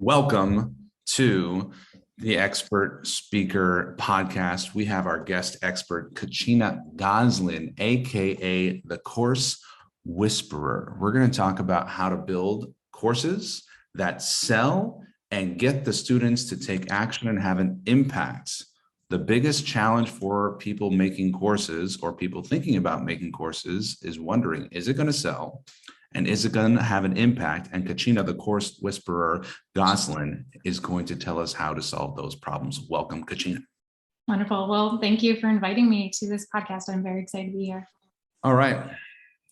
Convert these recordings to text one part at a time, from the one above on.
Welcome to the Expert Speaker Podcast. We have our guest expert, Kachina Gosselin, aka the Course Whisperer. We're going to talk about how to build courses that sell and get the students to take action and have an impact. The biggest challenge for people making courses or people thinking about making courses is wondering, is it going to sell? And is it going to have an impact? And Kachina, the Course Whisperer Gosselin, is going to tell us how to solve those problems. Welcome, Kachina. Wonderful. Well, thank you for inviting me to this podcast. I'm very excited to be here. All right.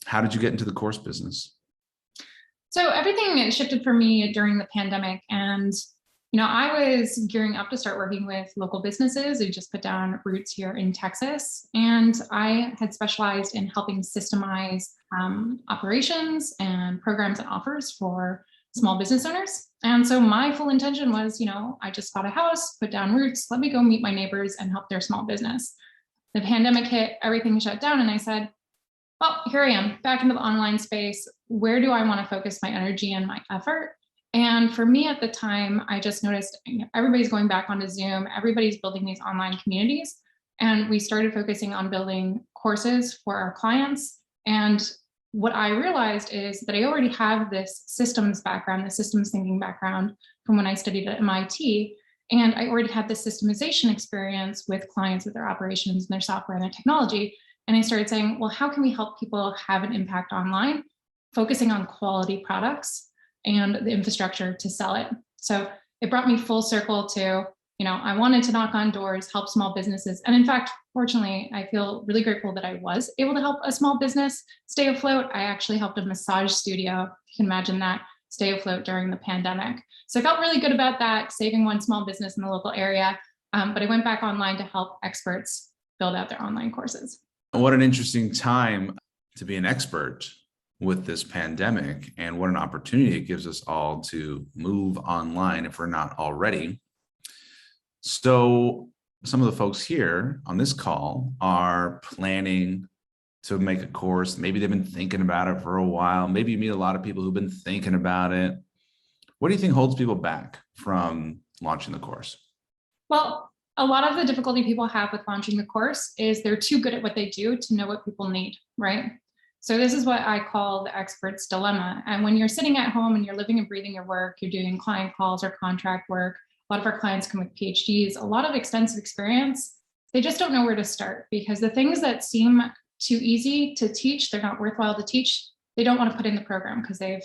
How did you get into the course business? So everything shifted for me during the pandemic. And, I was gearing up to start working with local businesses who just put down roots here in Texas. And I had specialized in helping systemize operations and programs and offers for small business owners. And so my full intention was, I just bought a house, put down roots, let me go meet my neighbors and help their small business. The pandemic hit, everything shut down. And I said, well, here I am back into the online space. Where do I want to focus my energy and my effort? And for me at the time, I just noticed everybody's going back onto Zoom. Everybody's building these online communities. And we started focusing on building courses for our clients. And what I realized is that I already have this systems background, the systems thinking background from when I studied at MIT. And I already had this systemization experience with clients with their operations and their software and their technology. And I started saying, well, how can we help people have an impact online, focusing on quality products and the infrastructure to sell it? So it brought me full circle to, I wanted to knock on doors, help small businesses. And in fact, fortunately, I feel really grateful that I was able to help a small business stay afloat. I actually helped a massage studio, if you can imagine that, stay afloat during the pandemic. So I felt really good about that, saving one small business in the local area. But I went back online to help experts build out their online courses. What an interesting time to be an expert with this pandemic, and what an opportunity it gives us all to move online if we're not already. So some of the folks here on this call are planning to make a course. Maybe they've been thinking about it for a while. Maybe you meet a lot of people who've been thinking about it. What do you think holds people back from launching the course? Well, a lot of the difficulty people have with launching the course is they're too good at what they do to know what people need, right? So this is what I call the expert's dilemma. And when you're sitting at home and you're living and breathing your work, you're doing client calls or contract work. A lot of our clients come with PhDs, a lot of extensive experience. They just don't know where to start because the things that seem too easy to teach, they're not worthwhile to teach. They don't want to put in the program because they've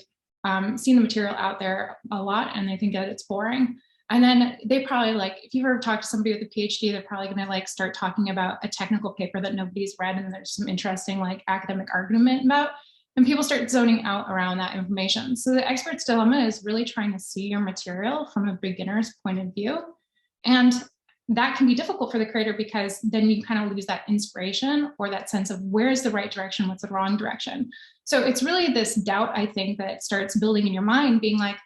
seen the material out there a lot and they think that it's boring. And then they probably if you've ever talked to somebody with a PhD, they're probably going to start talking about a technical paper that nobody's read and there's some interesting academic argument about, and people start zoning out around that information. So the expert's dilemma is really trying to see your material from a beginner's point of view. And that can be difficult for the creator because then you kind of lose that inspiration or that sense of where's the right direction, what's the wrong direction. So it's really this doubt, I think, that starts building in your mind being like,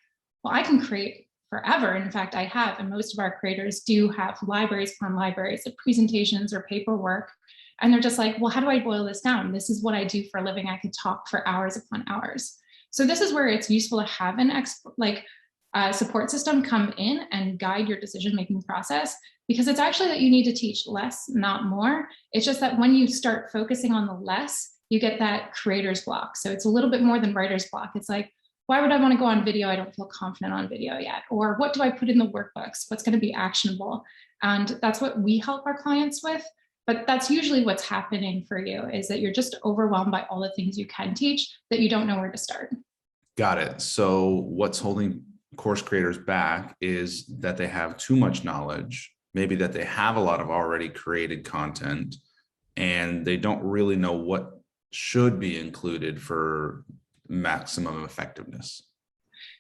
well, I can create forever. In fact, I have, and most of our creators do have libraries upon libraries of presentations or paperwork. And they're just like, well, how do I boil this down? This is what I do for a living. I could talk for hours upon hours. So this is where it's useful to have an support system come in and guide your decision-making process, because it's actually that you need to teach less, not more. It's just that when you start focusing on the less, you get that creator's block. So it's a little bit more than writer's block. It's like, why would I want to go on video? I don't feel confident on video yet. Or what do I put in the workbooks? What's going to be actionable? And that's what we help our clients with. But that's usually what's happening for you, is that you're just overwhelmed by all the things you can teach that you don't know where to start. Got it. So what's holding course creators back is that they have too much knowledge, maybe that they have a lot of already created content, and they don't really know what should be included for maximum effectiveness.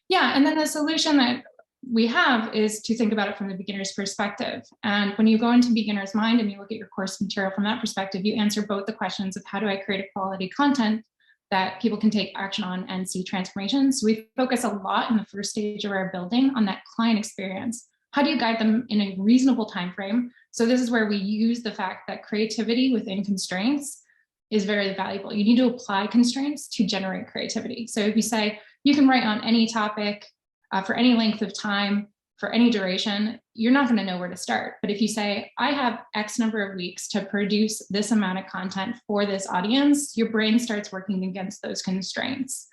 Yeah, and then the solution that we have is to think about it from the beginner's perspective. And when you go into beginner's mind and you look at your course material from that perspective, you answer both the questions of how do I create a quality content that people can take action on and see transformations. So we focus a lot in the first stage of our building on that client experience. How do you guide them in a reasonable time frame? So this is where we use the fact that creativity within constraints is very valuable. You need to apply constraints to generate creativity. So if you say you can write on any topic, for any length of time, for any duration, you're not going to know where to start. But if you say, I have X number of weeks to produce this amount of content for this audience, your brain starts working against those constraints.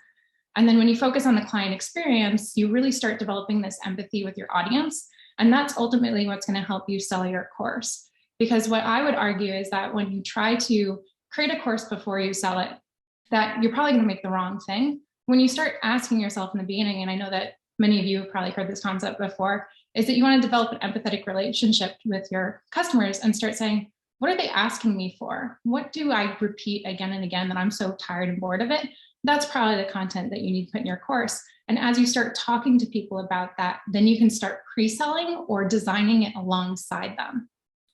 And then when you focus on the client experience, you really start developing this empathy with your audience. And that's ultimately what's going to help you sell your course. Because what I would argue is that when you try to create a course before you sell it, that you're probably going to make the wrong thing. When you start asking yourself in the beginning, and I know that many of you have probably heard this concept before, is that you want to develop an empathetic relationship with your customers and start saying, what are they asking me for? What do I repeat again and again that I'm so tired and bored of it? That's probably the content that you need to put in your course. And as you start talking to people about that, then you can start pre-selling or designing it alongside them.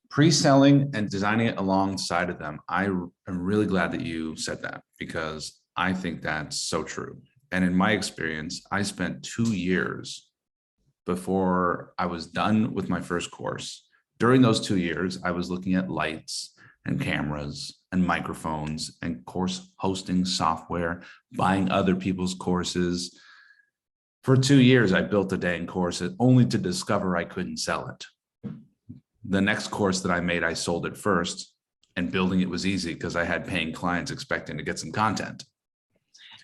Pre-selling and designing it alongside of them. I am really glad that you said that, because I think that's so true. And in my experience, I spent 2 years before I was done with my first course. During those 2 years, I was looking at lights and cameras and microphones and course hosting software, buying other people's courses. For 2 years, I built a dang course only to discover I couldn't sell it. The next course that I made, I sold it first, and building it was easy because I had paying clients expecting to get some content.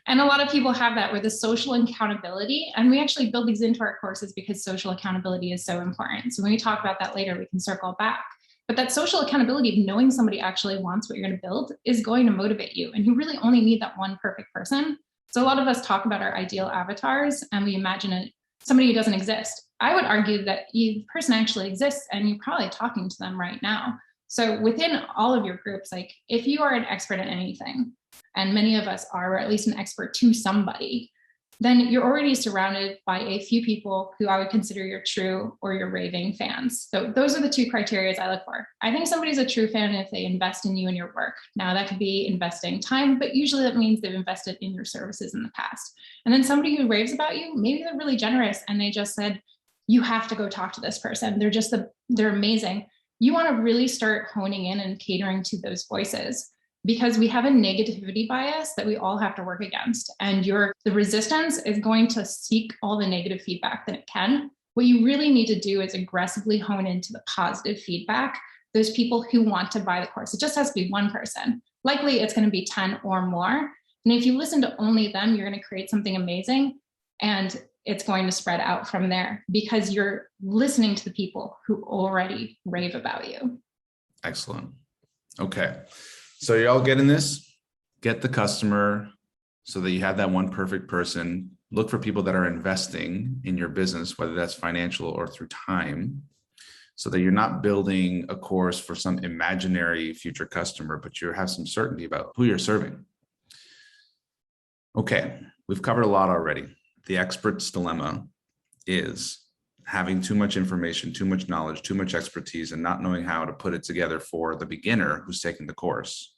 And a lot of people have that with the social accountability. And we actually build these into our courses because social accountability is so important. So when we talk about that later, we can circle back. But that social accountability of knowing somebody actually wants what you're going to build is going to motivate you. And you really only need that one perfect person. So a lot of us talk about our ideal avatars and we imagine somebody who doesn't exist. I would argue that the person actually exists and you're probably talking to them right now. So within all of your groups, like if you are an expert at anything, and many of us are, or at least an expert to somebody, then you're already surrounded by a few people who I would consider your true or your raving fans. So those are the two criteria I look for. I think somebody's a true fan if they invest in you and your work. Now that could be investing time, but usually that means they've invested in your services in the past. And then somebody who raves about you, maybe they're really generous and they just said, you have to go talk to this person. They're amazing. You want to really start honing in and catering to those voices, because we have a negativity bias that we all have to work against. And the resistance is going to seek all the negative feedback that it can. What you really need to do is aggressively hone into the positive feedback, those people who want to buy the course. It just has to be one person. Likely it's going to be 10 or more. And if you listen to only them, you're going to create something amazing. And it's going to spread out from there because you're listening to the people who already rave about you. Excellent. Okay. So you're all getting this? Get the customer so that you have that one perfect person. Look for people that are investing in your business, whether that's financial or through time, so that you're not building a course for some imaginary future customer, but you have some certainty about who you're serving. Okay, we've covered a lot already. The expert's dilemma is having too much information, too much knowledge, too much expertise, and not knowing how to put it together for the beginner who's taking the course.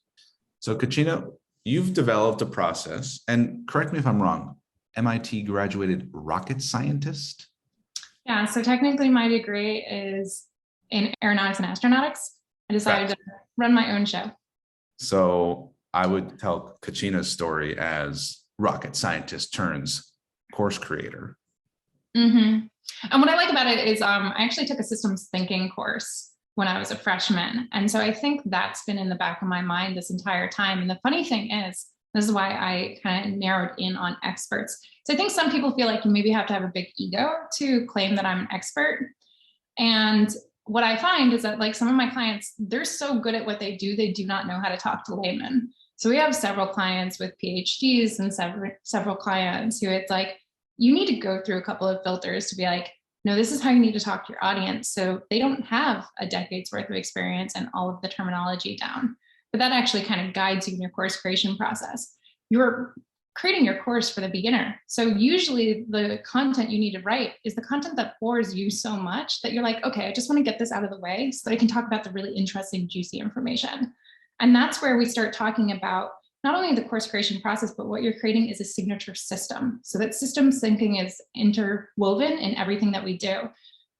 So Kachina, you've developed a process, and correct me if I'm wrong, MIT graduated rocket scientist? Yeah, so technically my degree is in aeronautics and astronautics. I decided to run my own show. So I would tell Kachina's story as rocket scientist turns course creator. Mm-hmm. And what I like about it is I actually took a systems thinking course when I was a freshman. And so I think that's been in the back of my mind this entire time. And the funny thing is, this is why I kind of narrowed in on experts. So I think some people feel like you maybe have to have a big ego to claim that I'm an expert. And what I find is that like some of my clients, they're so good at what they do not know how to talk to laymen. So we have several clients with PhDs and several clients who it's like, you need to go through a couple of filters to be like, no, this is how you need to talk to your audience. So they don't have a decade's worth of experience and all of the terminology down. But that actually kind of guides you in your course creation process. You're creating your course for the beginner. So usually the content you need to write is the content that bores you so much that you're like, okay, I just want to get this out of the way so that I can talk about the really interesting, juicy information. And that's where we start talking about not only the course creation process, but what you're creating is a signature system. So that systems thinking is interwoven in everything that we do.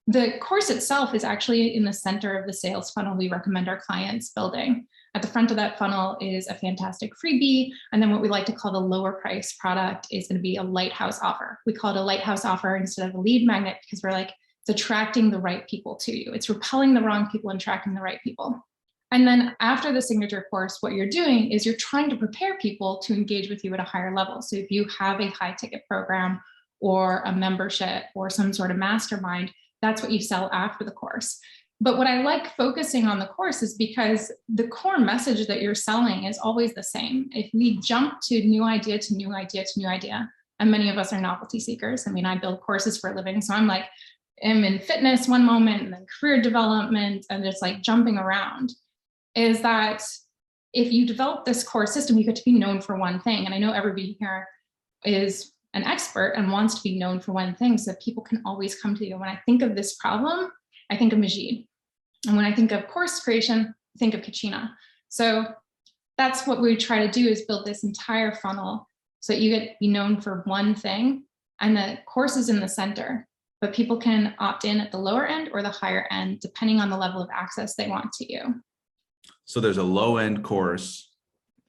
The course itself is actually in the center of the sales funnel we recommend our clients building. At the front of that funnel is a fantastic freebie. And then what we like to call the lower price product is going to be a lighthouse offer. We call it a lighthouse offer instead of a lead magnet because we're like, it's attracting the right people to you. It's repelling the wrong people and attracting the right people. And then after the signature course, what you're doing is you're trying to prepare people to engage with you at a higher level. So if you have a high ticket program or a membership or some sort of mastermind, that's what you sell after the course. But what I like focusing on the course is because the core message that you're selling is always the same. If we jump to new idea to new idea to new idea, and many of us are novelty seekers. I mean, I build courses for a living. So I'm in fitness one moment and then career development and just like jumping around, is that if you develop this core system, you get to be known for one thing. And I know everybody here is an expert and wants to be known for one thing so that people can always come to you. When I think of this problem, I think of Majeed. And when I think of course creation, I think of Kachina. So that's what we try to do, is build this entire funnel so that you get to be known for one thing, and the course is in the center, but people can opt in at the lower end or the higher end, depending on the level of access they want to you. So there's a low end course,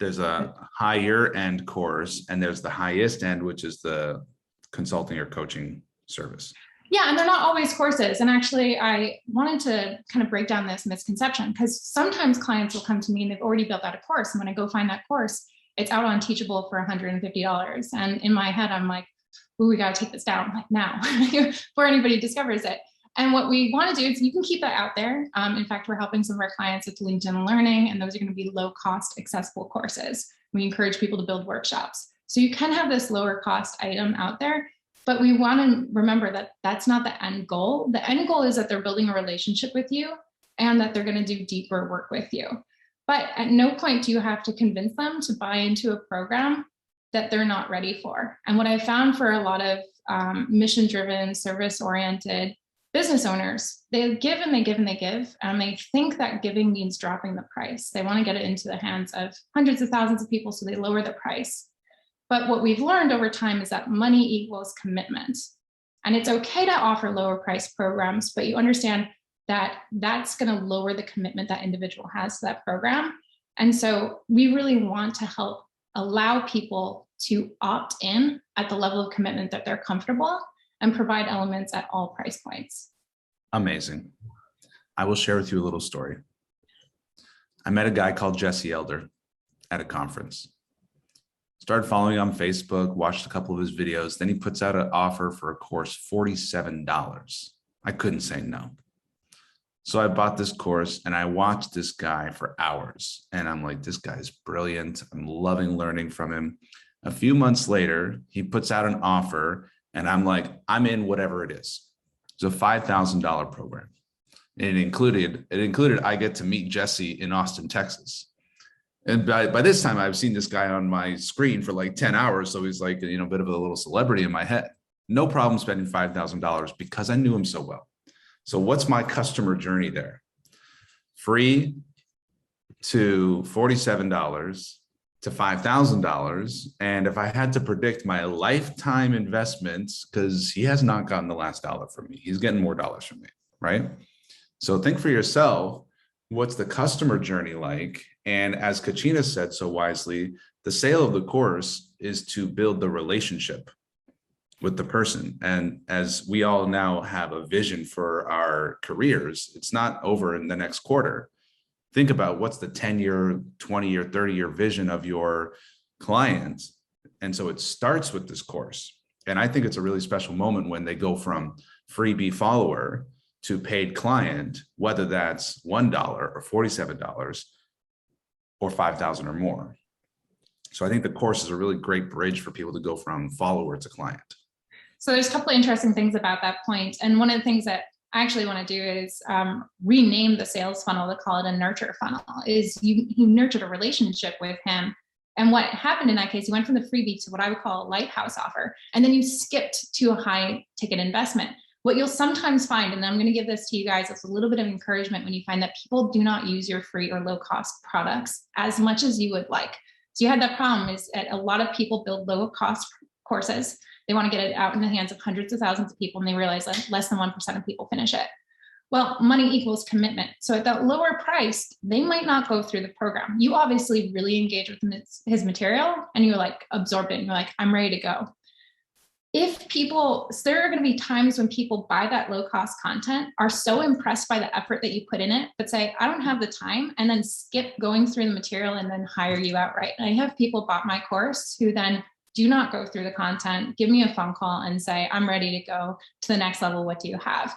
there's a higher end course, and there's the highest end, which is the consulting or coaching service. Yeah, and they're not always courses. And actually, I wanted to kind of break down this misconception, because sometimes clients will come to me and they've already built out a course. And when I go find that course, it's out on Teachable for $150. And in my head, I'm like, ooh, we got to take this down like now before anybody discovers it. And what we want to do is you can keep that out there. In fact, we're helping some of our clients with LinkedIn Learning, and those are going to be low cost, accessible courses. We encourage people to build workshops. So you can have this lower cost item out there. But we want to remember that that's not the end goal. The end goal is that they're building a relationship with you and that they're going to do deeper work with you. But at no point do you have to convince them to buy into a program that they're not ready for. And what I found for a lot of mission-driven, service-oriented business owners, they give and they give and they give, and they think that giving means dropping the price. They want to get it into the hands of hundreds of thousands of people, so they lower the price. But what we've learned over time is that money equals commitment. And it's okay to offer lower price programs, but you understand that that's going to lower the commitment that individual has to that program. And so we really want to help allow people to opt in at the level of commitment that they're comfortable and provide elements at all price points. Amazing. I will share with you a little story. I met a guy called Jesse Elder at a conference. Started following on Facebook, watched a couple of his videos. Then he puts out an offer for a course, $47. I couldn't say no. So I bought this course and I watched this guy for hours. And I'm like, this guy's brilliant. I'm loving learning from him. A few months later, he puts out an offer and I'm like, I'm in whatever it is. It's a $5,000 program. And it included, I get to meet Jesse in Austin, Texas. And by this time, I've seen this guy on my screen for like 10 hours. So he's like, a bit of a little celebrity in my head. No problem spending $5,000 because I knew him so well. So what's my customer journey there? Free to $47 to $5,000. And if I had to predict my lifetime investments, because he has not gotten the last dollar from me, he's getting more dollars from me, right? So think for yourself, what's the customer journey like? And as Kachina said so wisely, the sale of the course is to build the relationship with the person. And as we all now have a vision for our careers, it's not over in the next quarter. Think about what's the 10-year, 20-year, 30-year vision of your client. And so it starts with this course. And I think it's a really special moment when they go from freebie follower to paid client, whether that's $1 or $47 or $5,000 or more. So I think the course is a really great bridge for people to go from follower to client. So there's a couple of interesting things about that point. And one of the things that I actually want to do is rename the sales funnel to call it a nurture funnel. Is you nurtured a relationship with him. And what happened in that case, you went from the freebie to what I would call a lighthouse offer. And then you skipped to a high ticket investment. What you'll sometimes find, and I'm going to give this to you guys as a little bit of encouragement, when you find that people do not use your free or low cost products as much as you would like. So you had that problem, is that a lot of people build low cost courses. They want to get it out in the hands of hundreds of thousands of people, and they realize that less than 1% of people finish it. Well, money equals commitment. So at that lower price, they might not go through the program. You obviously really engage with his material and you're like absorbed it and you're like, I'm ready to go. If people, so there are going to be times when people buy that low cost content, are so impressed by the effort that you put in it, but say, I don't have the time, and then skip going through the material and then hire you outright. And I have people bought my course who then do not go through the content, give me a phone call and say, I'm ready to go to the next level. What do you have?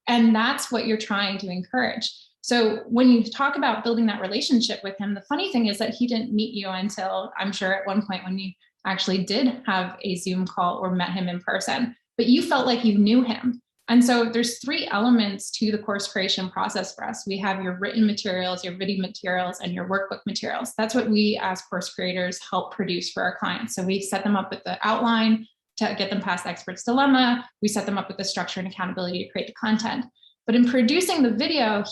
And that's what you're trying to encourage. So when you talk about building that relationship with him, the funny thing is that he didn't meet you until, I'm sure, at one point when you actually did have a Zoom call or met him in person, but you felt like you knew him. And so there's 3 elements to the course creation process for us. We have your written materials, your video materials, and your workbook materials. That's what we as course creators help produce for our clients. So we set them up with the outline to get them past the expert's dilemma. We set them up with the structure and accountability to create the content. But in producing the video,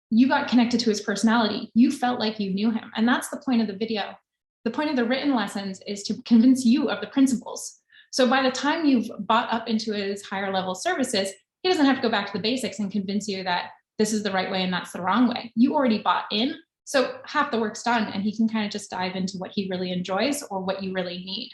you got connected to his personality. You felt like you knew him. And that's the point of the video. The point of the written lessons is to convince you of the principles. So by the time you've bought up into his higher level services, he doesn't have to go back to the basics and convince you that this is the right way and that's the wrong way. You already bought in. So half the work's done and he can kind of just dive into what he really enjoys or what you really need.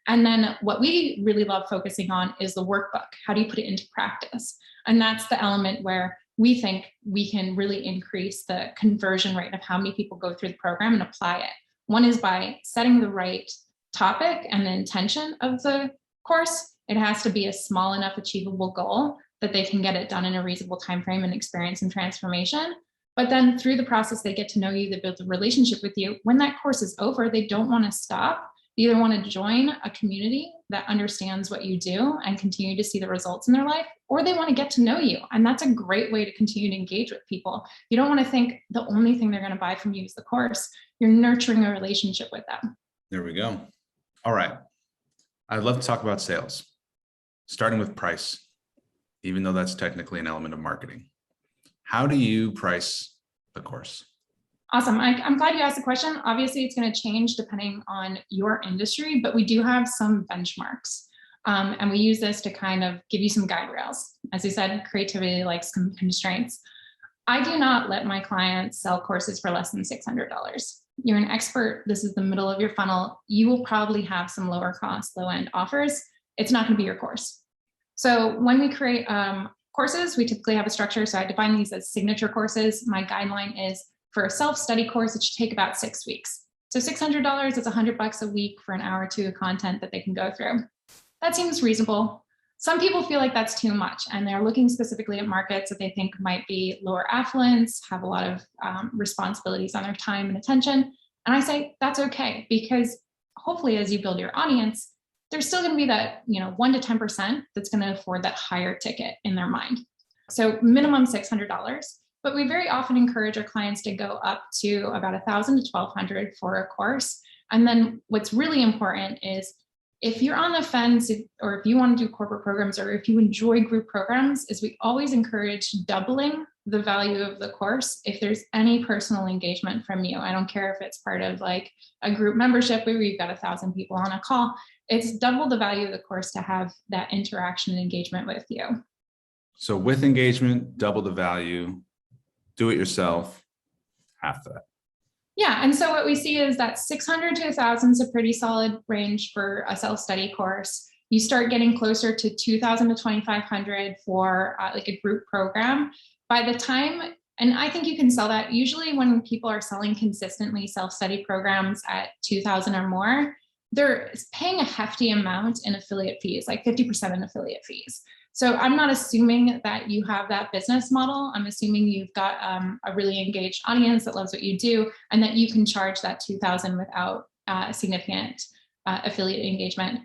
And then what we really love focusing on is the workbook. How do you put it into practice? And that's the element where we think we can really increase the conversion rate of how many people go through the program and apply it. One is by setting the right topic and the intention of the course. It has to be a small enough achievable goal that they can get it done in a reasonable time frame and experience some transformation. But then through the process, they get to know you, they build a relationship with you. When that course is over, they don't want to stop. They either want to join a community that understands what you do and continue to see the results in their life, or they want to get to know you. And that's a great way to continue to engage with people. You don't want to think the only thing they're going to buy from you is the course. You're nurturing a relationship with them. There we go. All right. I'd love to talk about sales, starting with price, even though that's technically an element of marketing. How do you price the course? Awesome. I'm glad you asked the question. Obviously, it's going to change depending on your industry, but we do have some benchmarks. And we use this to kind of give you some guide rails. As you said, creativity likes some constraints. I do not let my clients sell courses for less than $600. You're an expert. This is the middle of your funnel. You will probably have some lower cost, low end offers. It's not going to be your course. So when we create courses, we typically have a structure. So I define these as signature courses. My guideline is for a self-study course, it should take about 6 weeks. So $600 is $100 a week for an hour or 2 of content that they can go through. That seems reasonable. Some people feel like that's too much, and they're looking specifically at markets that they think might be lower affluence, have a lot of responsibilities on their time and attention. And I say that's okay, because hopefully as you build your audience, there's still going to be that 1 to 10% that's going to afford that higher ticket in their mind. So minimum $600. But we very often encourage our clients to go up to about $1,000 to $1,200 for a course. And then what's really important is if you're on the fence, or if you want to do corporate programs, or if you enjoy group programs, is we always encourage doubling the value of the course if there's any personal engagement from you. I don't care if it's part of like a group membership where you've got 1,000 people on a call. It's double the value of the course to have that interaction and engagement with you. So with engagement, double the value. Do it yourself, half that. Yeah, and so what we see is that 600 to 1,000 is a pretty solid range for a self-study course. You start getting closer to 2,000 to 2,500 for like a group program. By the time, and I think you can sell that, usually when people are selling consistently self-study programs at 2,000 or more, they're paying a hefty amount in affiliate fees, like 50% in affiliate fees. So I'm not assuming that you have that business model. I'm assuming you've got a really engaged audience that loves what you do, and that you can charge that 2,000 without significant affiliate engagement.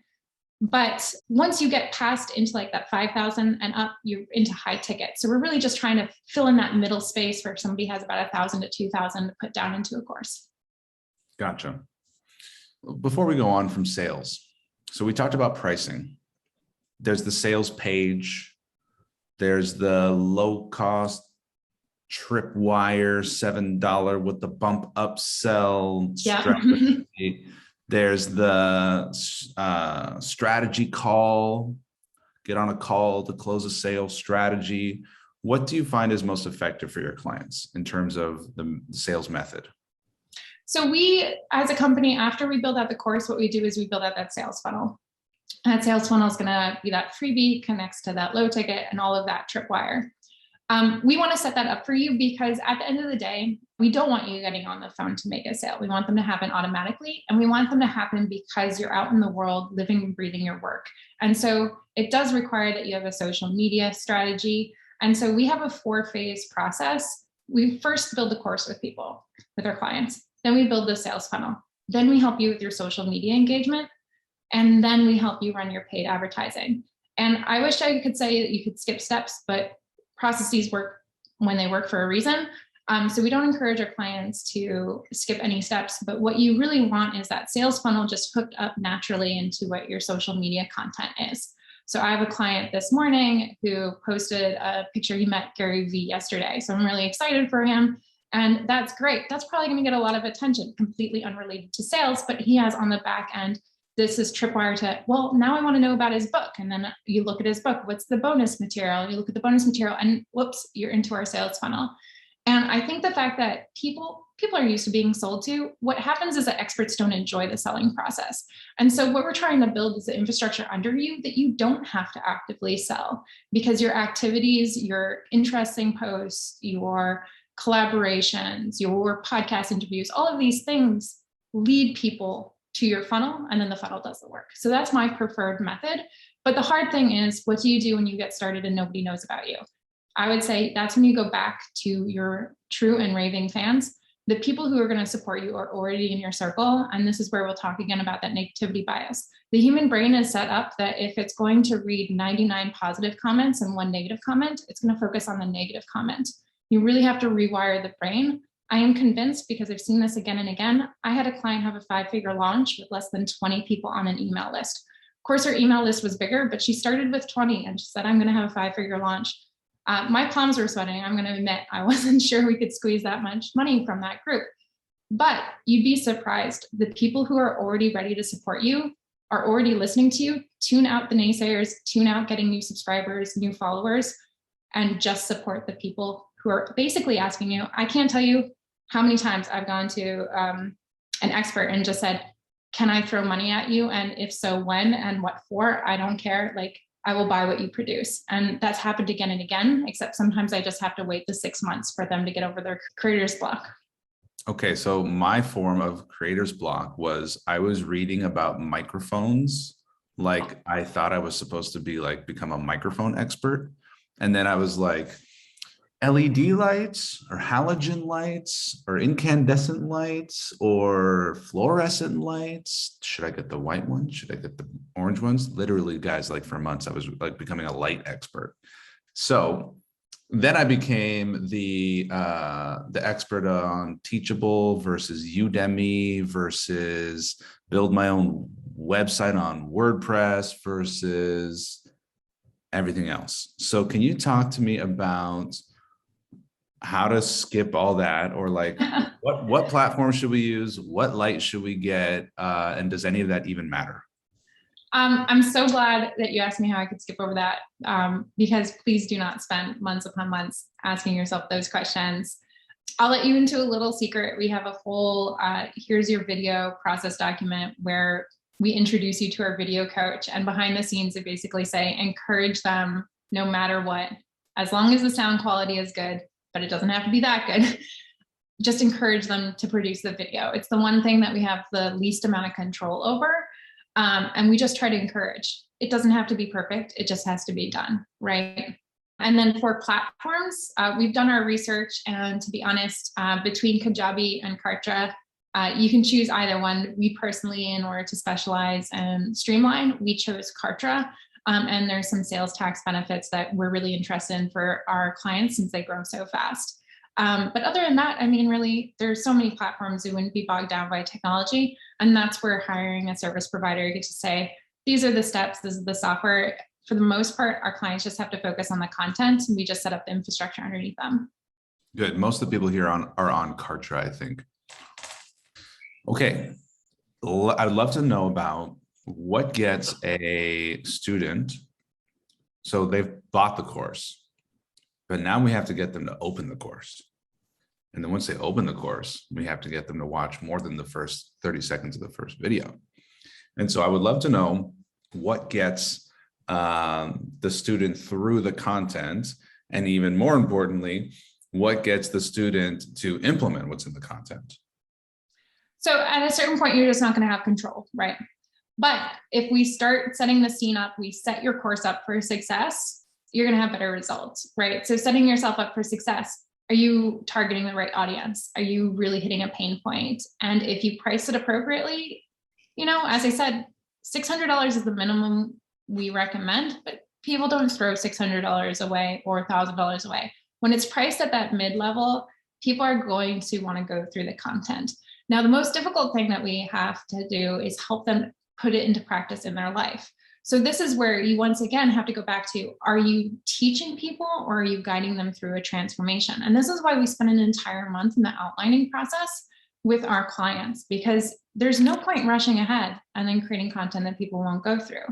But once you get past into like that 5,000 and up, you're into high ticket. So we're really just trying to fill in that middle space where somebody has about 1,000 to 2,000 to put down into a course. Gotcha. Before we go on from sales, so we talked about pricing. There's the sales page. There's the low cost tripwire $7 with the bump upsell strategy. There's the strategy call. Get on a call to close a sales strategy. what do you find is most effective for your clients in terms of the sales method? So we, as a company, after we build out the course, what we do is we build out that sales funnel. That sales funnel is going to be that freebie, connects to that low ticket and all of that tripwire. We want to set that up for you because at the end of the day, we don't want you getting on the phone to make a sale. We want them to happen automatically, and we want them to happen because you're out in the world living and breathing your work. And so it does require that you have a social media strategy. And so we have a 4-phase process. We first build the course with people, with our clients. Then we build the sales funnel. Then we help you with your social media engagement. And then we help you run your paid advertising. And I wish I could say that you could skip steps, but processes work when they work for a reason. So we don't encourage our clients to skip any steps, but what you really want is that sales funnel just hooked up naturally into what your social media content is. So I have a client this morning who posted a picture. He met Gary Vee yesterday. So I'm really excited for him. And that's great. That's probably going to get a lot of attention, completely unrelated to sales, but he has on the back end, this is tripwire to, well, now I want to know about his book. And then you look at his book, what's the bonus material? You look at the bonus material and whoops, you're into our sales funnel. And I think the fact that people are used to being sold to, what happens is that experts don't enjoy the selling process. And so what we're trying to build is the infrastructure under you that you don't have to actively sell, because your activities, your interesting posts, your collaborations, your podcast interviews, all of these things lead people to your funnel, and then the funnel does the work. So that's my preferred method. But the hard thing is, what do you do when you get started and nobody knows about you? I would say that's when you go back to your true and raving fans. The people who are going to support you are already in your circle. And this is where we'll talk again about that negativity bias. The human brain is set up that if it's going to read 99 positive comments and 1 negative comment, it's going to focus on the negative comment. You really have to rewire the brain. I am convinced, because I've seen this again and again. I had a client have a 5-figure launch with less than 20 people on an email list. Of course, her email list was bigger, but she started with 20 and she said, I'm going to have a 5-figure launch. My palms were sweating. I'm going to admit, I wasn't sure we could squeeze that much money from that group. But you'd be surprised. The people who are already ready to support you are already listening to you. Tune out the naysayers, tune out getting new subscribers, new followers, and just support the people who are basically asking you. I can't tell you how many times I've gone to an expert and just said, can I throw money at you? And if so, when and what for? I don't care. Like, I will buy what you produce. And that's happened again and again, except sometimes I just have to wait the 6 months for them to get over their creator's block. Okay, so my form of creator's block was I was reading about microphones. Like, I thought I was supposed to be like become a microphone expert. And then I was like, LED lights or halogen lights or incandescent lights or fluorescent lights. Should I get the white ones? Should I get the orange ones? Literally, guys, like for months, I was like becoming a light expert. So then I became the expert on Teachable versus Udemy versus build my own website on WordPress versus everything else. So can you talk to me about how to skip all that, or like what platform should we use? What light should we get? And does any of that even matter? I'm so glad that you asked me how I could skip over that, because please do not spend months upon months asking yourself those questions. I'll let you into a little secret. We have a whole here's your video process document where we introduce you to our video coach, and behind the scenes, they basically say, encourage them no matter what, as long as the sound quality is good, but it doesn't have to be that good. Just encourage them to produce the video. It's the one thing that we have the least amount of control over. And we just try to encourage. It doesn't have to be perfect. It just has to be done, right? And then for platforms, we've done our research, and to be honest, between Kajabi and Kartra, you can choose either one. We personally, in order to specialize and streamline, we chose Kartra. And there's some sales tax benefits that we're really interested in for our clients since they grow so fast. But other than that, I mean, really, there's so many platforms you wouldn't be bogged down by technology. And that's where hiring a service provider, you get to say, these are the steps, this is the software. For the most part, our clients just have to focus on the content, and we just set up the infrastructure underneath them. Good. Most of the people here are on Kartra, I think. Okay. I'd love to know about what gets a student. So they've bought the course. But now we have to get them to open the course. And then once they open the course, we have to get them to watch more than the first 30 seconds of the first video. And so I would love to know what gets the student through the content, and even more importantly, what gets the student to implement what's in the content. So at a certain point, you're just not going to have control, right? But if we start setting the scene up, we set your course up for success, you're going to have better results, right? So setting yourself up for success, are you targeting the right audience? Are you really hitting a pain point? And if you price it appropriately, you know, as I said, $600 is the minimum we recommend, but people don't throw $600 away or $1,000 away. When it's priced at that mid-level, people are going to want to go through the content. Now, the most difficult thing that we have to do is help them put it into practice in their life. So this is where you once again have to go back to, are you teaching people or are you guiding them through a transformation? And this is why we spend an entire month in the outlining process with our clients, because there's no point rushing ahead and then creating content that people won't go through.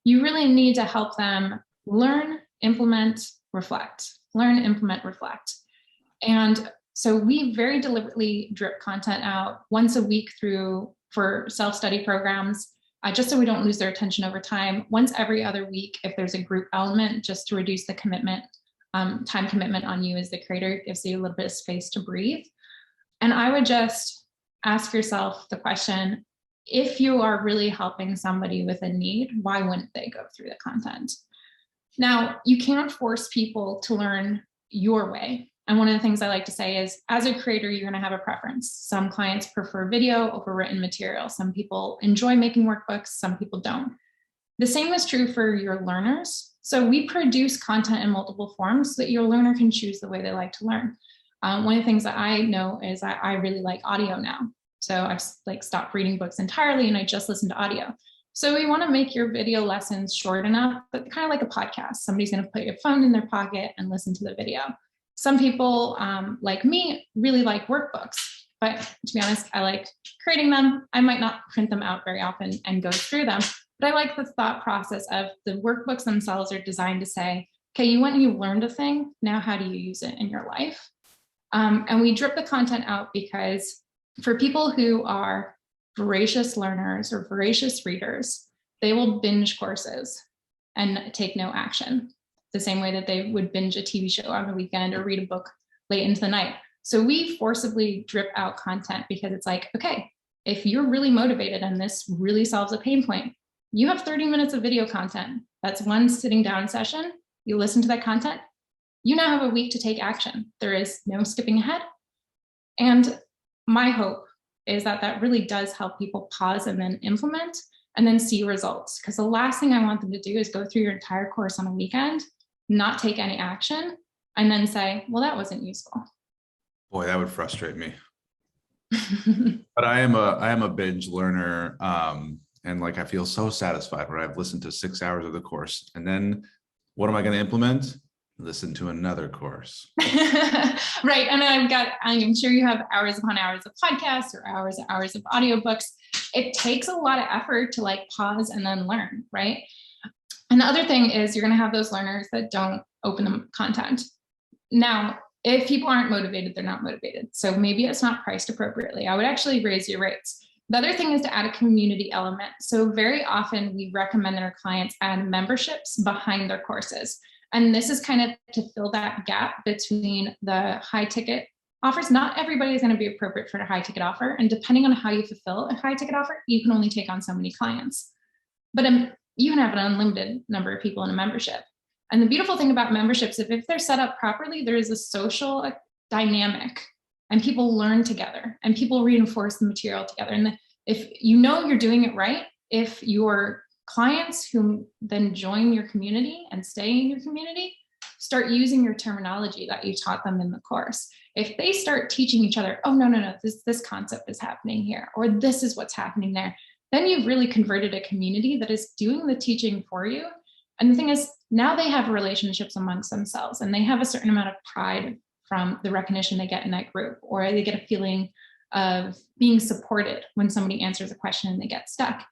You really need to help them learn, implement, reflect. Learn, implement, reflect. And so we very deliberately drip content out once a week for self-study programs, just so we don't lose their attention over time. Once every other week, if there's a group element, just to reduce the commitment, time commitment on you as the creator, it gives you a little bit of space to breathe. And I would just ask yourself the question, if you are really helping somebody with a need, why wouldn't they go through the content? Now, you can't force people to learn your way. And one of the things I like to say is, as a creator, you're going to have a preference. Some clients prefer video over written material. Some people enjoy making workbooks. Some people don't. The same is true for your learners. So we produce content in multiple forms so that your learner can choose the way they like to learn. One of the things that I know is I really like audio now. So I've stopped reading books entirely and I just listen to audio. So we want to make your video lessons short enough, but kind of like a podcast. Somebody's going to put your phone in their pocket and listen to the video. Some people, like me, really like workbooks, but to be honest, I like creating them. I might not print them out very often and go through them, but I like the thought process of the workbooks themselves are designed to say, okay, you went and you learned a thing. Now, how do you use it in your life? And we drip the content out because for people who are voracious learners or voracious readers, they will binge courses and take no action, the same way that they would binge a TV show on the weekend or read a book late into the night. So we forcibly drip out content because it's like, okay, if you're really motivated and this really solves a pain point, you have 30 minutes of video content. That's one sitting down session. You listen to that content. You now have a week to take action. There is no skipping ahead. And my hope is that that really does help people pause and then implement and then see results. Because the last thing I want them to do is go through your entire course on a weekend, not take any action, and then say, well, that wasn't useful. Boy, that would frustrate me. But I am a binge learner. And I feel so satisfied when I've listened to 6 hours of the course. And then what am I going to implement? Listen to another course. Right. And I'm sure you have hours upon hours of podcasts or hours and hours of audiobooks. It takes a lot of effort to pause and then learn, right? And the other thing is you're going to have those learners that don't open the content. Now, if people aren't motivated, they're not motivated. So maybe it's not priced appropriately. I would actually raise your rates. The other thing is to add a community element. So very often we recommend that our clients add memberships behind their courses. And this is kind of to fill that gap between the high ticket offers. Not everybody is going to be appropriate for a high ticket offer. And depending on how you fulfill a high ticket offer, you can only take on so many clients. But you can have an unlimited number of people in a membership. And the beautiful thing about memberships, if they're set up properly, there is a social dynamic and people learn together and people reinforce the material together. And if you know you're doing it right, if your clients who then join your community and stay in your community start using your terminology that you taught them in the course, if they start teaching each other, oh, no, this concept is happening here, or this is what's happening there, then you've really converted a community that is doing the teaching for you. And the thing is, now they have relationships amongst themselves and they have a certain amount of pride from the recognition they get in that group, or they get a feeling of being supported when somebody answers a question and they get stuck.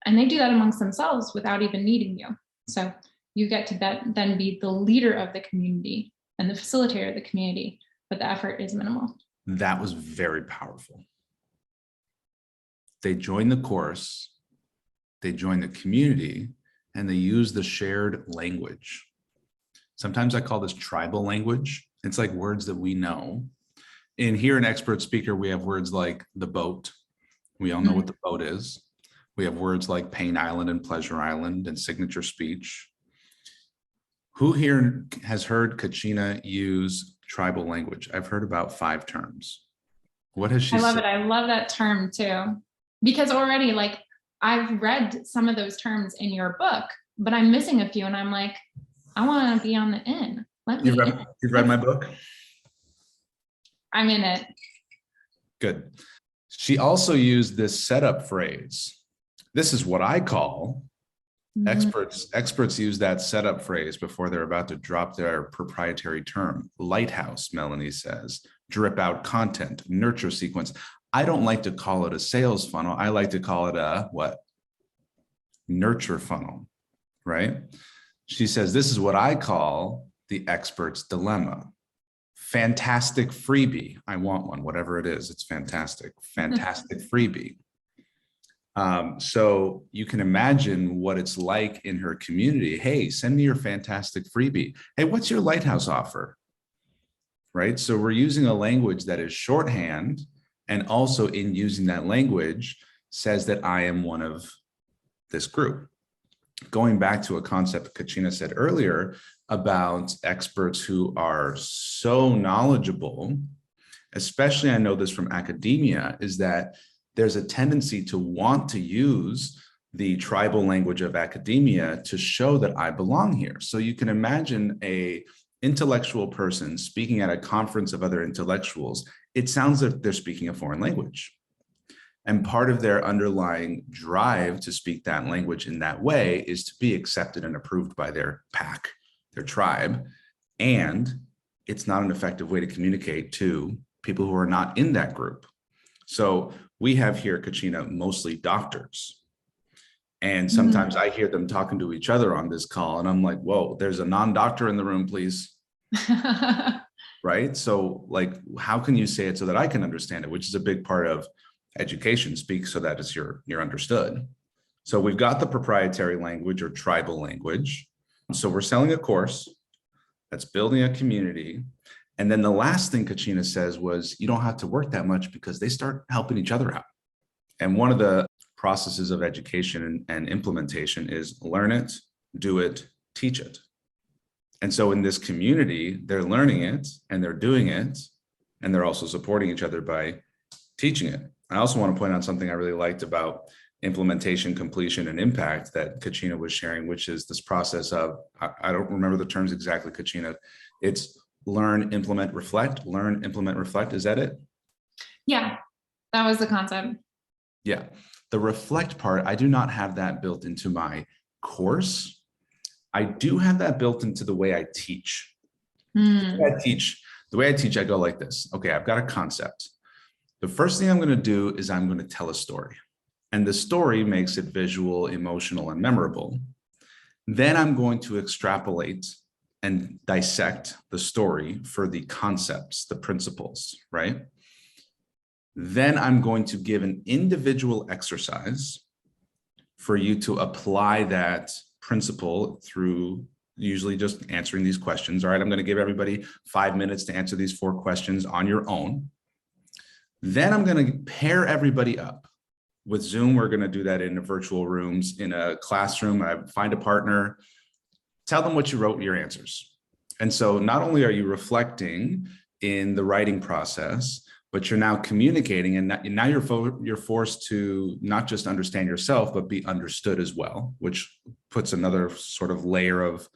And they do that amongst themselves without even needing you. So you get to then be the leader of the community and the facilitator of the community, but the effort is minimal. That was very powerful. They join the course, they join the community, and they use the shared language. Sometimes I call this tribal language. It's like words that we know. And here in Expert Speaker, we have words like the boat. We all know what the boat is. We have words like Pain Island and Pleasure Island and signature speech. Who here has heard Kachina use tribal language? I've heard about 5 terms. What has she said? I love it. I love that term too, because already like I've read some of those terms in your book, but I'm missing a few and I'm like, I want to be on the in. You've read my book? I'm in it. Good. She also used this setup phrase. This is what I call experts use that setup phrase before they're about to drop their proprietary term. Lighthouse, Melanie says, drip out content, nurture sequence. I don't like to call it a sales funnel. I like to call it a what? Nurture funnel, right? She says, this is what I call the expert's dilemma. Fantastic freebie. I want one, whatever it is. It's fantastic. Fantastic freebie. So you can imagine what it's like in her community. Hey, send me your fantastic freebie. Hey, what's your Lighthouse offer? Right? So we're using a language that is shorthand, and also in using that language says that I am one of this group. Going back to a concept Kachina said earlier about experts who are so knowledgeable, especially I know this from academia, is that there's a tendency to want to use the tribal language of academia to show that I belong here. So you can imagine a intellectual person speaking at a conference of other intellectuals. It sounds like they're speaking a foreign language. And part of their underlying drive to speak that language in that way is to be accepted and approved by their pack, their tribe. And it's not an effective way to communicate to people who are not in that group. So we have here, Kachina, mostly doctors. And sometimes I hear them talking to each other on this call and I'm like, whoa, there's a non-doctor in the room, please. Right? So like, how can you say it so that I can understand it, which is a big part of education. Speak so that you're understood. So we've got the proprietary language or tribal language. So we're selling a course that's building a community. And then the last thing Kachina says was, you don't have to work that much because they start helping each other out. And one of the processes of education and implementation is learn it, do it, teach it. And so in this community, they're learning it and they're doing it, and they're also supporting each other by teaching it. I also want to point out something I really liked about implementation, completion, and impact that Kachina was sharing, which is this process of, I don't remember the terms exactly, Kachina. It's learn, implement, reflect. Learn, implement, reflect. Is that it? Yeah, that was the concept. Yeah. The reflect part, I do not have that built into my course. I do have that built into the way I teach. The way I teach, I go like this. Okay, I've got a concept. The first thing I'm going to do is I'm going to tell a story. And the story makes it visual, emotional, and memorable. Then I'm going to extrapolate and dissect the story for the concepts, the principles, right? Then I'm going to give an individual exercise for you to apply that principle through usually just answering these questions. All right, I'm going to give everybody 5 minutes to answer these 4 questions on your own. Then I'm going to pair everybody up. With Zoom, we're going to do that in virtual rooms, in a classroom. I find a partner, tell them what you wrote in your answers. And so not only are you reflecting in the writing process, but you're now communicating, and now you're forced to not just understand yourself, but be understood as well, which puts another sort of layer of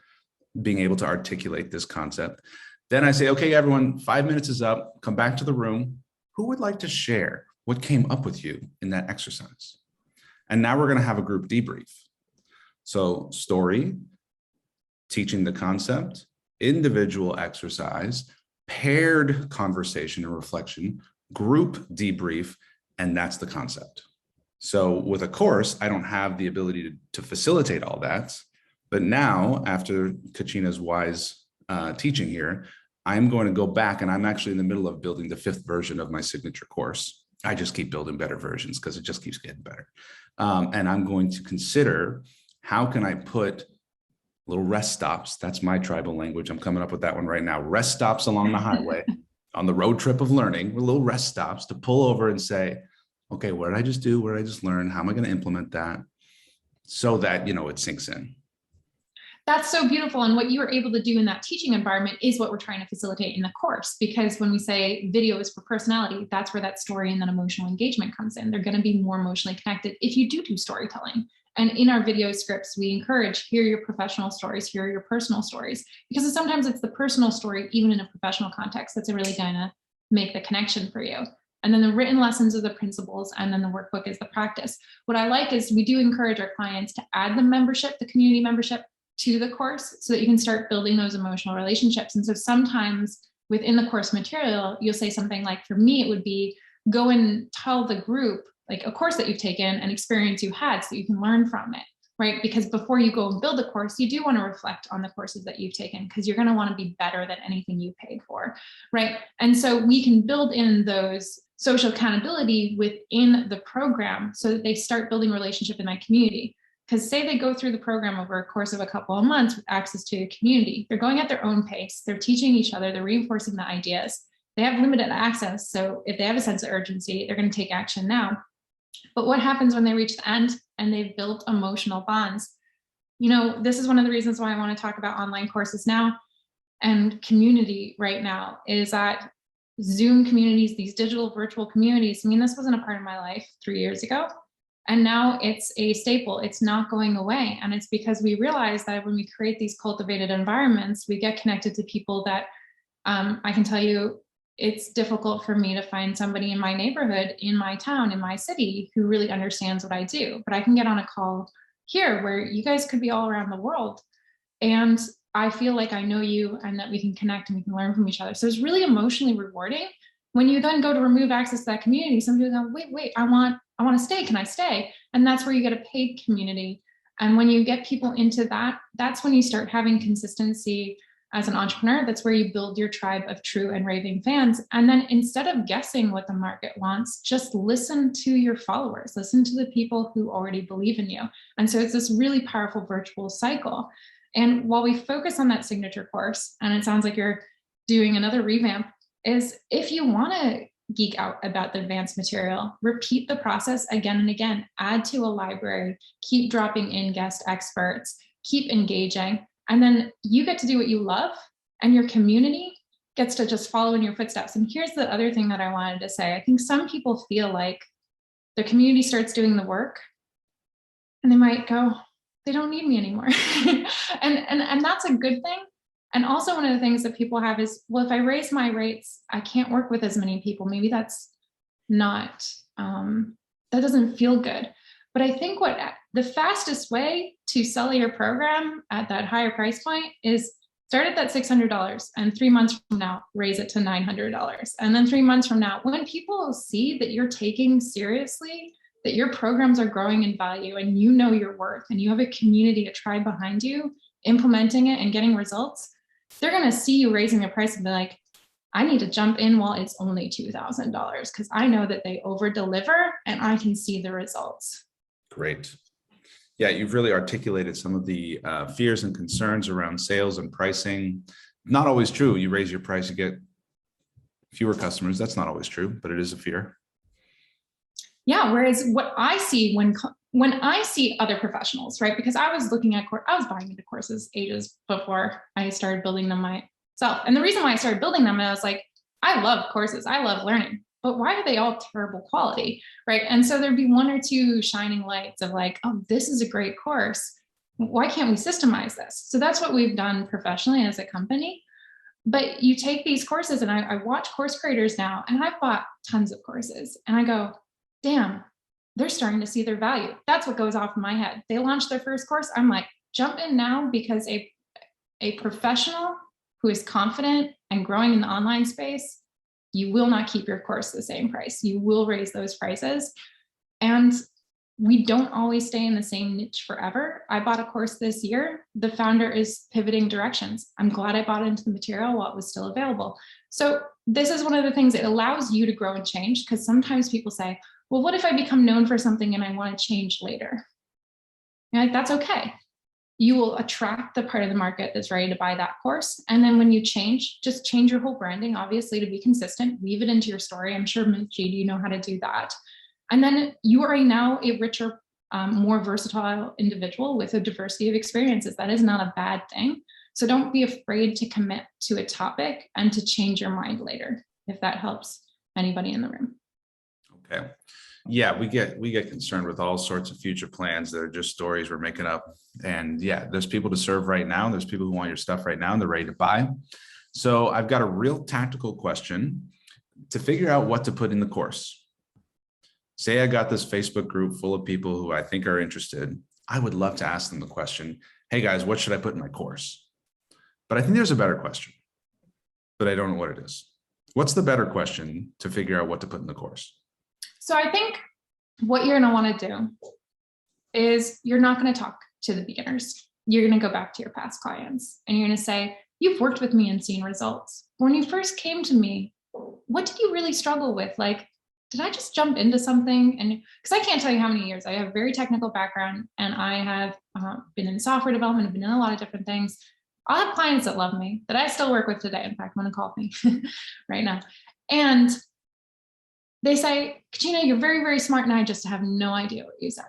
being able to articulate this concept. Then I say, okay, everyone, 5 minutes is up. Come back to the room. Who would like to share what came up with you in that exercise? And now we're going to have a group debrief. So story, teaching the concept, individual exercise, paired conversation and reflection, group debrief, and that's the concept. So with a course, I don't have the ability to facilitate all that. But now, after Kachina's wise teaching here, I'm going to go back, and I'm actually in the middle of building the 5th version of my signature course. I just keep building better versions because it just keeps getting better. And I'm going to consider, how can I put little rest stops? That's my tribal language. I'm coming up with that one right now. Rest stops along the highway on the road trip of learning, with little rest stops to pull over and say, okay, what did I just do? What did I just learn? How am I going to implement that so that, it sinks in? That's so beautiful. And what you were able to do in that teaching environment is what we're trying to facilitate in the course. Because when we say video is for personality, that's where that story and that emotional engagement comes in. They're going to be more emotionally connected if you do storytelling. And in our video scripts, we encourage, hear your professional stories, hear your personal stories, because sometimes it's the personal story, even in a professional context, that's really going to make the connection for you. And then the written lessons are the principles, and then the workbook is the practice. What I like is we do encourage our clients to add the membership, the community membership, to the course so that you can start building those emotional relationships. And so sometimes within the course material, you'll say something like, for me, it would be go and tell the group like a course that you've taken, an experience you had, so you can learn from it, right? Because before you go and build a course, you do want to reflect on the courses that you've taken, because you're going to want to be better than anything you paid for, right? And so we can build in those social accountability within the program so that they start building relationship in that community. Because say they go through the program over a course of a couple of months with access to a community, they're going at their own pace, they're teaching each other, they're reinforcing the ideas, they have limited access. So if they have a sense of urgency, they're going to take action now. But what happens when they reach the end and they've built emotional bonds? This is one of the reasons why I want to talk about online courses now and community right now, is that Zoom communities, these digital virtual communities, this wasn't a part of my life 3 years ago. And now it's a staple. It's not going away. And it's because we realize that when we create these cultivated environments, we get connected to people that I can tell you, it's difficult for me to find somebody in my neighborhood, in my town, in my city, who really understands what I do. But I can get on a call here where you guys could be all around the world, and I feel like I know you and that we can connect and we can learn from each other. So it's really emotionally rewarding. When you then go to remove access to that community, some people go, wait, I want to stay. Can I stay? And that's where you get a paid community. And when you get people into that, that's when you start having consistency as an entrepreneur. That's where you build your tribe of true and raving fans. And then instead of guessing what the market wants, just listen to your followers, listen to the people who already believe in you. And so it's this really powerful virtual cycle. And while we focus on that signature course, and it sounds like you're doing another revamp, is if you want to geek out about the advanced material, repeat the process again and again, add to a library, keep dropping in guest experts, keep engaging, and then you get to do what you love, and your community gets to just follow in your footsteps. And here's the other thing that I wanted to say. I think some people feel like the community starts doing the work and they might go, they don't need me anymore. and that's a good thing. And also one of the things that people have is, well, if I raise my rates, I can't work with as many people. Maybe that's not, that doesn't feel good. But I think the fastest way to sell your program at that higher price point is start at that $600, and 3 months from now, raise it to $900. And then 3 months from now, when people see that you're taking seriously, that your programs are growing in value and you know your worth and you have a community, a tribe behind you, implementing it and getting results, they're going to see you raising the price and be like, I need to jump in while it's only $2,000 because I know that they over deliver and I can see the results. Great. Yeah, you've really articulated some of the fears and concerns around sales and pricing. Not always true. You raise your price, you get fewer customers. That's not always true, but it is a fear. Yeah. Whereas what I see when I see other professionals, right? Because I was looking at I was buying into courses ages before I started building them myself. And the reason why I started building them, I was like, I love courses. I love learning. But why are they all terrible quality, right? And so there'd be one or two shining lights of like, oh, this is a great course. Why can't we systemize this? So that's what we've done professionally as a company. But you take these courses, and I watch course creators now, and I've bought tons of courses, and I go, damn, they're starting to see their value. That's what goes off in my head. They launched their first course. I'm like, jump in now, because a professional who is confident and growing in the online space, you will not keep your course the same price. You will raise those prices. And we don't always stay in the same niche forever. I bought a course this year. The founder is pivoting directions. I'm glad I bought into the material while it was still available. So this is one of the things that allows you to grow and change, because sometimes people say, well, what if I become known for something and I want to change later? You're like, that's okay. You will attract the part of the market that's ready to buy that course. And then when you change, just change your whole branding, obviously, to be consistent, weave it into your story. I'm sure, Majeed, you know how to do that. And then you are now a richer, more versatile individual with a diversity of experiences. That is not a bad thing. So don't be afraid to commit to a topic and to change your mind later, if that helps anybody in the room. Okay. Yeah, we get concerned with all sorts of future plans that are just stories we're making up. And yeah, there's people to serve right now. There's people who want your stuff right now and they're ready to buy. So I've got a real tactical question to figure out what to put in the course. Say I got this Facebook group full of people who I think are interested. I would love to ask them the question, hey guys, what should I put in my course? But I think there's a better question, but I don't know what it is. What's the better question to figure out what to put in the course? So I think what you're going to want to do is you're not going to talk to the beginners. You're going to go back to your past clients and you're going to say, you've worked with me and seen results. When you first came to me, what did you really struggle with? Like, did I just jump into something? And because I can't tell you how many years. I have a very technical background and I have been in software development, I've been in a lot of different things. I'll have clients that love me that I still work with today. In fact, I'm going to call me right now. And they say, Kachina, you're very, very smart. And I just have no idea what you said.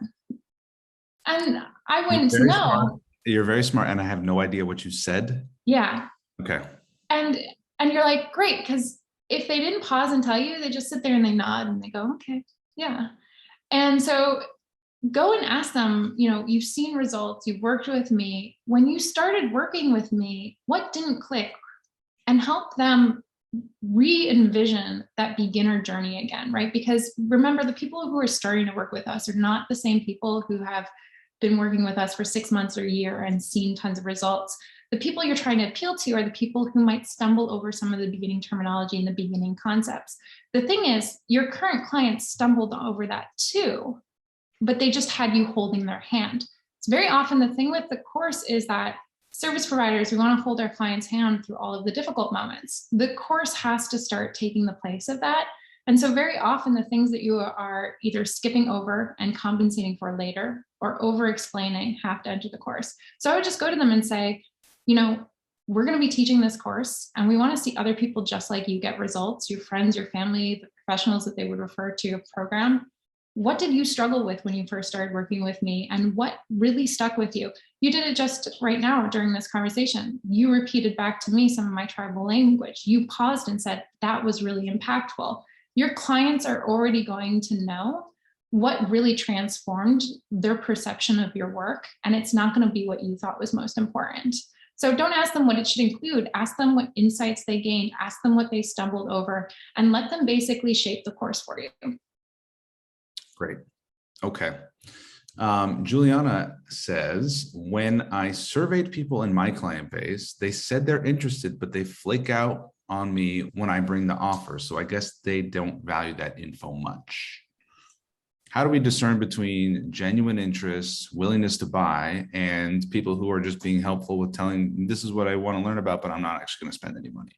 And I wouldn't know. Smart. You're very smart. And I have no idea what you said. Yeah. Okay. And you're like, great. Because if they didn't pause and tell you, they just sit there and they nod and they go, okay, yeah. And so go and ask them, you've seen results, you've worked with me. When you started working with me, what didn't click? And help them re-envision that beginner journey again, right? Because remember, the people who are starting to work with us are not the same people who have been working with us for 6 months or a year and seen tons of results. The people you're trying to appeal to are the people who might stumble over some of the beginning terminology and the beginning concepts. The thing is, your current clients stumbled over that too, but they just had you holding their hand. It's very often the thing with the course is that service providers, we want to hold our client's hand through all of the difficult moments. The course has to start taking the place of that. And so very often the things that you are either skipping over and compensating for later or over explaining have to enter the course. So I would just go to them and say, we're going to be teaching this course and we want to see other people just like you get results, your friends, your family, the professionals that they would refer to your program. What did you struggle with when you first started working with me? And what really stuck with you? You did it just right now during this conversation. You repeated back to me some of my tribal language. You paused and said, that was really impactful. Your clients are already going to know what really transformed their perception of your work. And it's not going to be what you thought was most important. So don't ask them what it should include. Ask them what insights they gained. Ask them what they stumbled over and let them basically shape the course for you. Great. Okay. Juliana says, when I surveyed people in my client base, they said they're interested, but they flake out on me when I bring the offer. So I guess they don't value that info much. How do we discern between genuine interest, willingness to buy, and people who are just being helpful with telling, this is what I want to learn about, but I'm not actually going to spend any money?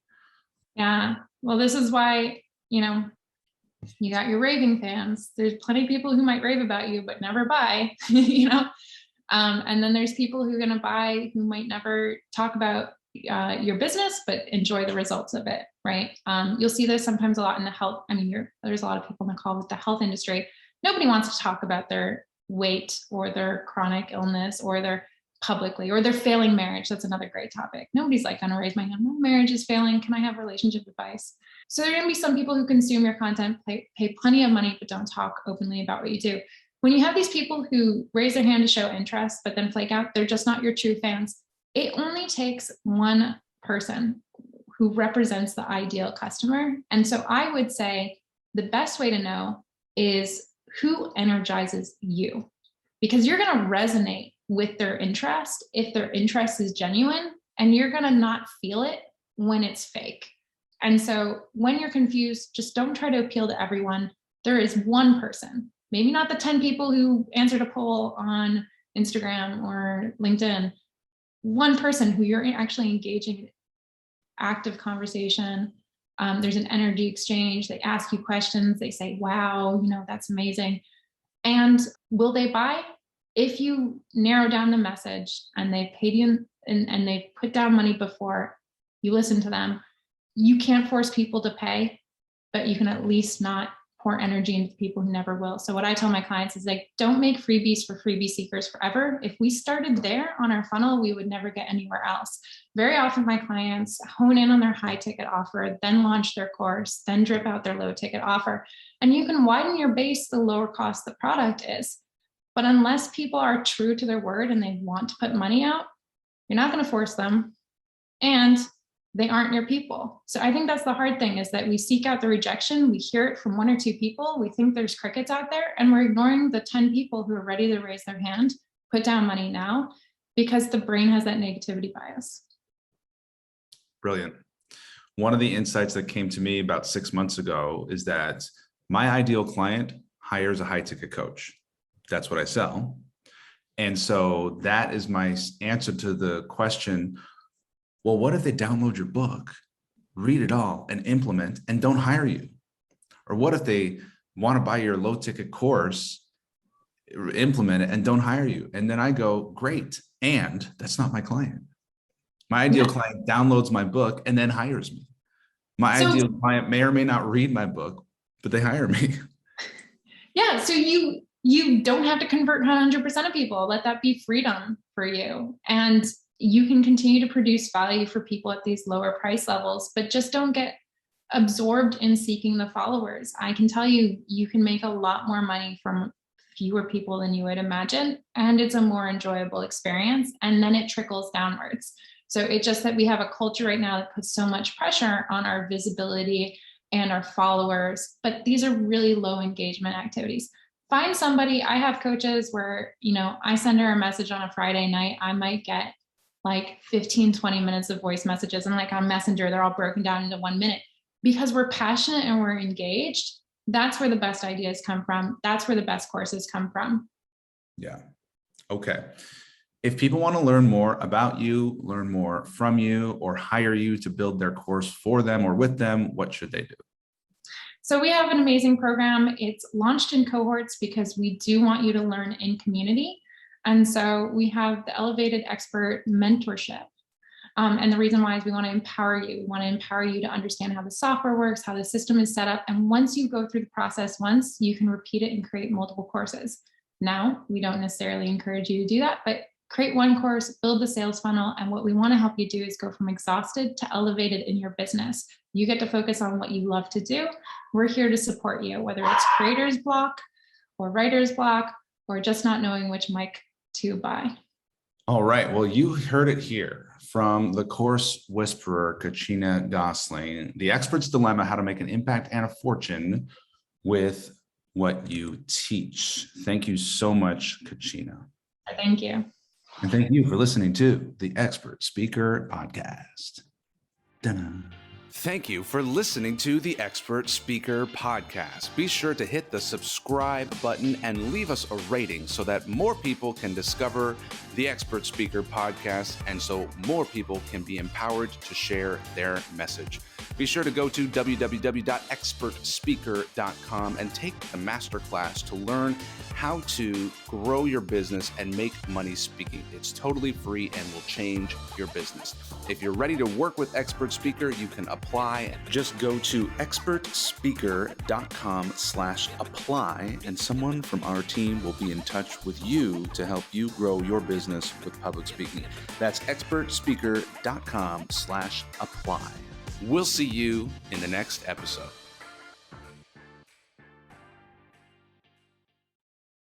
Yeah. Well, this is why, you got your raving fans. There's plenty of people who might rave about you, but never buy, and then there's people who are going to buy who might never talk about your business, but enjoy the results of it, right? You'll see this sometimes a lot in the health. There's a lot of people in the call with the health industry. Nobody wants to talk about their weight or their chronic illness or their publicly or their failing marriage. That's another great topic. Nobody's like, going to raise my hand. My marriage is failing. Can I have relationship advice? So there are going to be some people who consume your content, pay plenty of money, but don't talk openly about what you do. When you have these people who raise their hand to show interest, but then flake out, they're just not your true fans. It only takes one person who represents the ideal customer. And so I would say the best way to know is who energizes you, because you're going to resonate with their interest if their interest is genuine, and you're going to not feel it when it's fake. And so when you're confused, just don't try to appeal to everyone. There is one person maybe not the 10 people who answered a poll on Instagram or LinkedIn, one person who you're actually engaging in active conversation. There's an energy exchange. They ask you questions. They say, wow, that's amazing. And will they buy? If you narrow down the message and they paid you and they put down money before, you listen to them. You can't force people to pay, but you can at least not pour energy into people who never will. So what I tell my clients is like, don't make freebies for freebie seekers forever. If we started there on our funnel, we would never get anywhere else. Very often my clients hone in on their high ticket offer, then launch their course, then drip out their low ticket offer. And you can widen your base the lower cost the product is. But unless people are true to their word and they want to put money out, you're not going to force them. And they aren't your people. So I think that's the hard thing, is that we seek out the rejection. We hear it from one or two people. We think there's crickets out there, and we're ignoring the 10 people who are ready to raise their hand, put down money now, because the brain has that negativity bias. Brilliant. One of the insights that came to me about 6 months ago is that my ideal client hires a high ticket coach. That's what I sell. And so that is my answer to the question, well, what if they download your book, read it all and implement and don't hire you? Or what if they want to buy your low ticket course, implement it and don't hire you? And then I go, great. And that's not my client. My ideal client downloads my book and then hires me. My ideal client may or may not read my book, but they hire me. Yeah. So you don't have to convert 100% of people. Let that be freedom for you. And you can continue to produce value for people at these lower price levels, but just don't get absorbed in seeking the followers. I can tell you, you can make a lot more money from fewer people than you would imagine. And it's a more enjoyable experience. And then it trickles downwards. So it's just that we have a culture right now that puts so much pressure on our visibility and our followers, but these are really low engagement activities. Find somebody. I have coaches where, I send her a message on a Friday night. I might get like 15, 20 minutes of voice messages. And like on Messenger, they're all broken down into 1 minute, because we're passionate and we're engaged. That's where the best ideas come from. That's where the best courses come from. Yeah. Okay. If people want to learn more about you, learn more from you, or hire you to build their course for them or with them, what should they do? So we have an amazing program. It's launched in cohorts because we do want you to learn in community. And so we have the Elevated Expert Mentorship. And the reason why is we want to empower you. We want to empower you to understand how the software works, how the system is set up. And once you go through the process once, you can repeat it and create multiple courses. Now, we don't necessarily encourage you to do that, but create one course, build the sales funnel. And what we want to help you do is go from exhausted to elevated in your business. You get to focus on what you love to do. We're here to support you, whether it's creator's block or writer's block, or just not knowing which mic to buy. All right. Well, you heard it here from the course whisperer, Kachina Gosselin, The Expert's Dilemma: How to Make an Impact and a Fortune with What You Teach. Thank you so much, Kachina. Thank you. And thank you for listening to the Expert Speaker Podcast. Dun-dun. Thank you for listening to the Expert Speaker Podcast. Be sure to hit the subscribe button and leave us a rating so that more people can discover the Expert Speaker Podcast, and so more people can be empowered to share their message. Be sure to go to www.expertspeaker.com and take the masterclass to learn how to grow your business and make money speaking. It's totally free and will change your business. If you're ready to work with Expert Speaker, you can apply. Just go to expertspeaker.com/apply, and someone from our team will be in touch with you to help you grow your business with public speaking. That's expertspeaker.com/apply. We'll see you in the next episode.